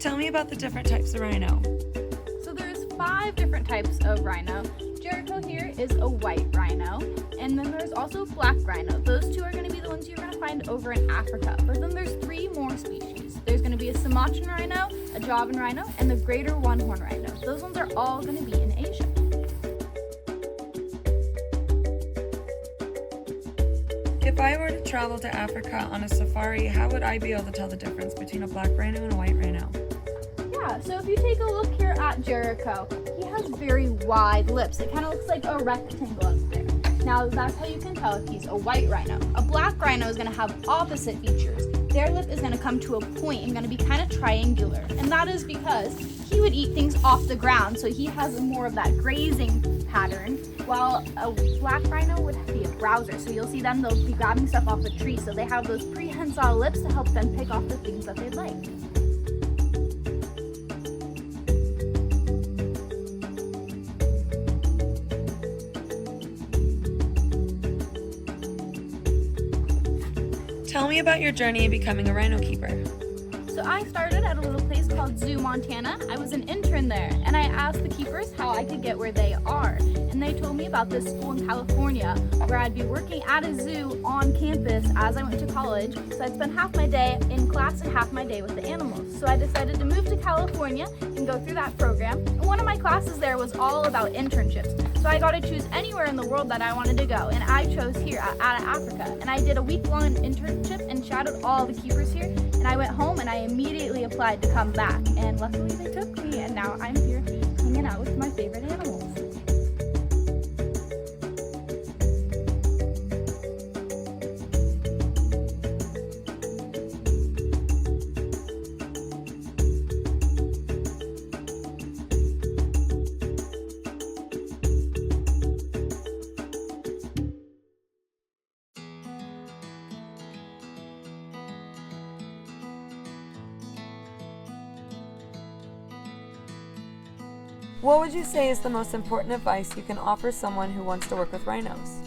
tell me about the different types of rhino. So there's 5 different types of rhino. Jericho here is a white rhino, and then there's also black rhino. Those 2 are going to be the ones you're going to find over in Africa. But then there's 3 more species. There's going to be a Sumatran rhino, a Javan rhino, and the greater one-horn rhino. Those ones are all going to be in Asia. If I were to travel to Africa on a safari, how would I be able to tell the difference between a black rhino and a white rhino? Yeah, so if you take a look here at Jericho, he has very wide lips. It kind of looks like a rectangle up there. Now that's how you can tell if he's a white rhino. A black rhino is going to have opposite features. Their lip is going to come to a point and going to be kind of triangular. And that is because he would eat things off the ground, so he has more of that grazing pattern, while a black rhino would be a browser. So you'll see them, they'll be grabbing stuff off a tree, so they have those prehensile lips to help them pick off the things that they'd like. Tell me about your journey of becoming a rhino keeper. So I started at a little place called Zoo, Montana. I was an intern there, and I asked the keepers how I could get where they are. And they told me about this school in California where I'd be working at a zoo on campus as I went to college. So I'd spend half my day in class and half my day with the animals. So I decided to move to California and go through that program. And one of my classes there was all about internships. So I got to choose anywhere in the world that I wanted to go, and I chose here at Africa. And I did a week-long internship and shadowed all the keepers here. And I went home and I immediately applied to come back. And luckily they took me, and now I'm here hanging out with my favorite animals. What would you say is the most important advice you can offer someone who wants to work with rhinos?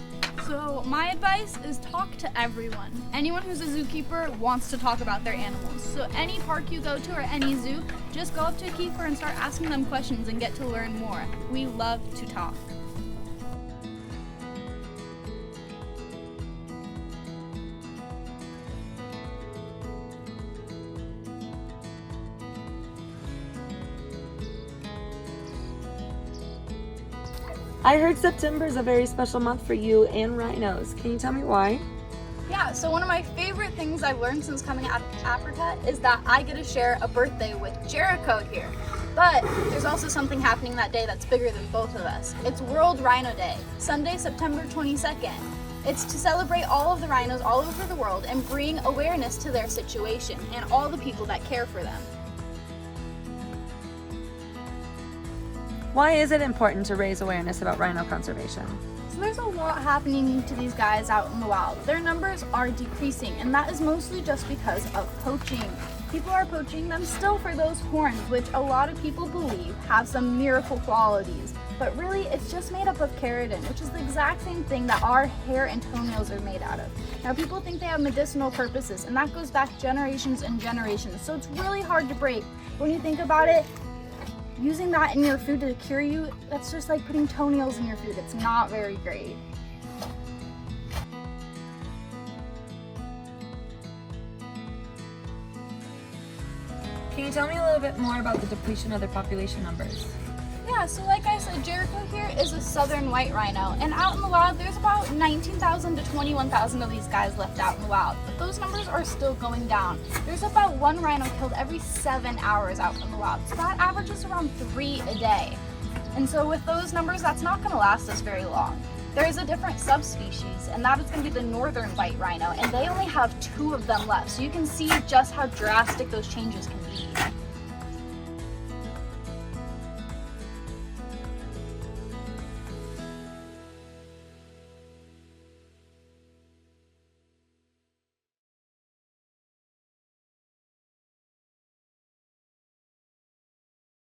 So my advice is talk to everyone. Anyone who's a zookeeper wants to talk about their animals. So any park you go to or any zoo, just go up to a keeper and start asking them questions and get to learn more. We love to talk. I heard September is a very special month for you and rhinos. Can you tell me why? Yeah, so one of my favorite things I've learned since coming out of Africa is that I get to share a birthday with Jericho here. But there's also something happening that day that's bigger than both of us. It's World Rhino Day, Sunday, September 22nd. It's to celebrate all of the rhinos all over the world and bring awareness to their situation and all the people that care for them. Why is it important to raise awareness about rhino conservation? So there's a lot happening to these guys out in the wild. Their numbers are decreasing, and that is mostly just because of poaching. People are poaching them still for those horns, which a lot of people believe have some miracle qualities. But really, it's just made up of keratin, which is the exact same thing that our hair and toenails are made out of. Now, people think they have medicinal purposes, and that goes back generations and generations, so it's really hard to break. When you think about it, using that in your food to cure you, that's just like putting toenails in your food. It's not very great. Can you tell me a little bit more about the depletion of their population numbers? Yeah, so like I said, Jericho here is a southern white rhino, and out in the wild there's about 19,000 to 21,000 of these guys left out in the wild, but those numbers are still going down. There's about 1 rhino killed every 7 hours out in the wild, so that averages around 3 a day. And so with those numbers, that's not going to last us very long. There is a different subspecies, and that is going to be the northern white rhino, and they only have 2 of them left, so you can see just how drastic those changes can be.